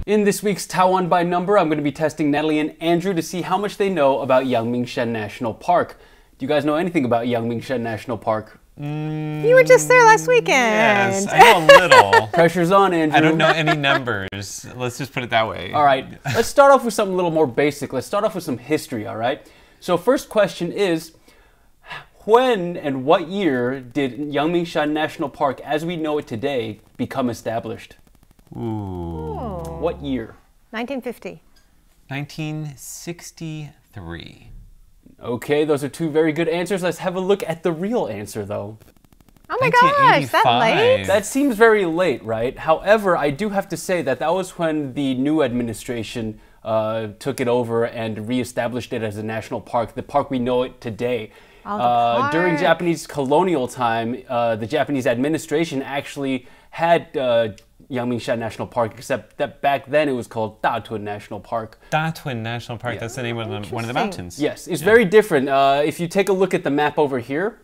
In this week's Taiwan by Number, I'm going to be testing Natalie and Andrew to see how much they know about Yangmingshan National Park. Do you guys know anything about Yangmingshan National Park? You were just there last weekend. Yes, I know a little. Pressure's on, Andrew. I don't know any numbers. Let's just put it that way. All right, let's start off with something a little more basic. Let's start off with some history, all right? So first question is, when and what year did Yangmingshan National Park, as we know it today, become established? Ooh. What year? 1950. 1963. Okay, those are two very good answers. Let's have a look at the real answer, though. Oh my gosh, that late? That seems very late, right? However, I do have to say that that was when the new administration took it over and reestablished it as a national park, the park we know it today. Oh, during Japanese colonial time, the Japanese administration actually had Yangmingshan National Park, except that back then it was called Datun National Park. Datun National Park, that's the name of one of the mountains. Yes, it's very different. If you take a look at the map over here,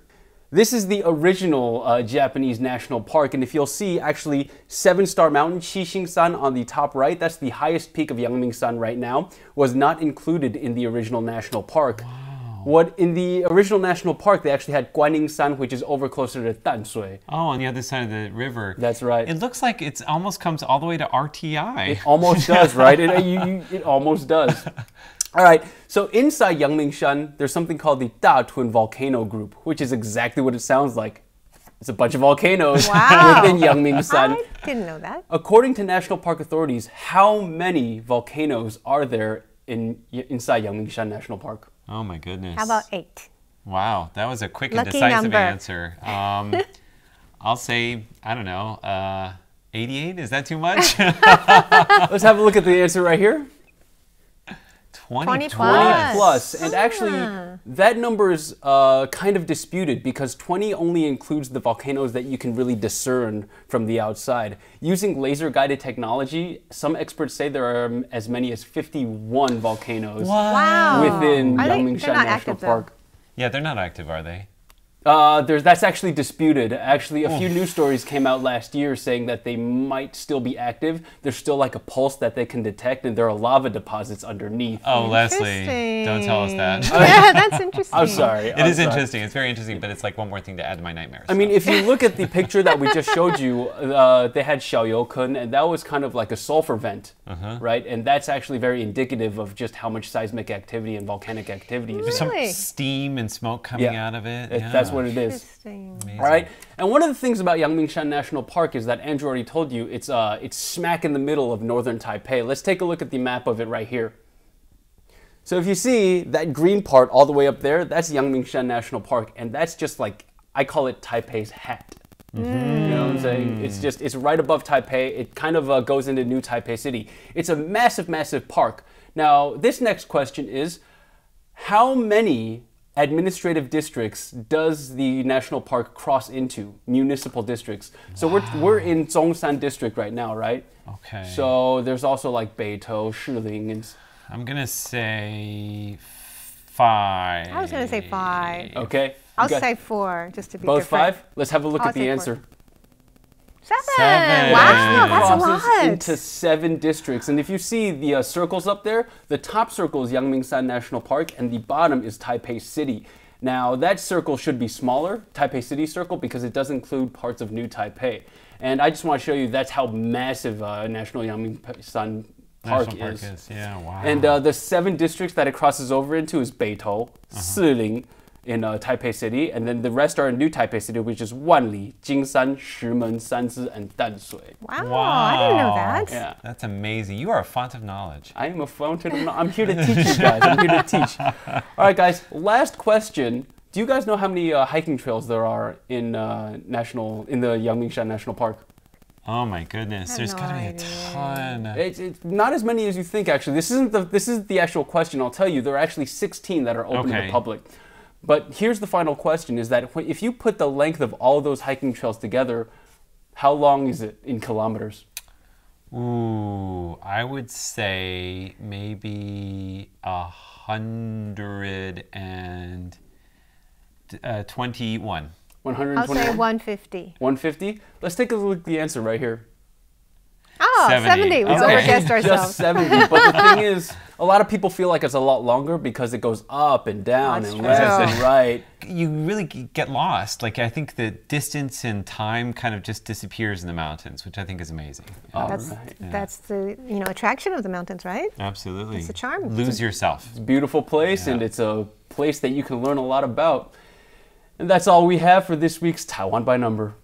this is the original Japanese national park, and if you'll see, actually, 7-star mountain, Qixingsan on the top right, that's the highest peak of Yangmingshan right now, was not included in the original national park. Wow. What in the original national park, they actually had Guanningsan, which is over closer to Danshui. Oh, on the other side of the river. That's right. It looks like it almost comes all the way to RTI. It almost does, right? It almost does. All right, so inside Yangmingshan, there's something called the Datun Volcano Group, which is exactly what it sounds like. It's a bunch of volcanoes within Yangmingshan. I didn't know that. According to national park authorities, how many volcanoes are there inside Yangmingshan National Park? Oh my goodness. How about 8? Wow, that was a quick and Lucky decisive number. answer. I'll say, I don't know, 88? Is that too much? Let's have a look at the answer right here. 20 plus. And actually, that number is kind of disputed because 20 only includes the volcanoes that you can really discern from the outside. Using laser-guided technology, some experts say there are as many as 51 volcanoes within Yangmingshan National Park. Yeah, they're not active, are they? That's actually disputed. Actually, a few news stories came out last year saying that they might still be active. There's still like a pulse that they can detect, and there are lava deposits underneath. Oh, Leslie, don't tell us that. Yeah, that's interesting. I'm sorry. It is interesting. It's very interesting, but it's like one more thing to add to my nightmares. I mean, if you look at the picture that we just showed you, they had Xiaoyoukun, and that was kind of like a sulfur vent, right? And that's actually very indicative of just how much seismic activity and volcanic activity is there's there. some steam and smoke coming out of it. That's what it is. Interesting. All right, and one of the things about Yangmingshan National Park is that Andrew already told you it's smack in the middle of northern Taipei. Let's take a look at the map of it right here. So if you see that green part all the way up there, that's Yangmingshan National Park, and that's just like, I call it Taipei's hat. You know what I'm saying? It's right above Taipei. It kind of goes into New Taipei City. It's a massive, massive park. Now, this next question is, how many administrative districts does the national park cross into? Municipal districts. So we're in Zhongshan district right now, right? Okay. So there's also like Beitou, Shiling, and I'm gonna say 5. I was going to say 5. okay. I'll say 4, just to be both different. 5. Let's have a look I'll at the say 4. answer. 7. 7. Wow, that's a Crosses lot. into 7 districts, and if you see the circles up there, the top circle is Yangmingshan National Park, and the bottom is Taipei City. Now that circle should be smaller, Taipei City circle, because it does include parts of New Taipei. And I just want to show you that's how massive National Yangmingshan Park is. Yeah, wow. And the 7 districts that it crosses over into is Beitou, Siling, in Taipei City, and then the rest are in New Taipei City, which is Wanli, Jingshan, Shimen, Sanzi, and Danshui. Wow, I didn't know that. Yeah. That's amazing. You are a font of knowledge. I am a fountain of knowledge. I'm here to teach you guys. I'm here to teach. All right, guys, last question. Do you guys know how many hiking trails there are in the Yangmingshan National Park? Oh my goodness, there's no gotta be a idea. ton. It's not as many as you think, actually. This isn't the actual question. I'll tell you, there are actually 16 that are open to the public. But here's the final question, is that if you put the length of all of those hiking trails together, how long is it in kilometers? Ooh, I would say maybe 121. 120. I'll say 150. 150? Let's take a look at the answer right here. Oh, Oh, 70. We Okay. overguessed Just ourselves. 70. But the thing is, a lot of people feel like it's a lot longer because it goes up and down That's and true. left and right. You really get lost. Like I think the distance and time kind of just disappears in the mountains, which I think is amazing. That's, Alright. that's the attraction of the mountains, right? Absolutely. It's a charm. Lose yourself. Beautiful place, Yeah. and it's a place that you can learn a lot about. And that's all we have for this week's Taiwan by Number.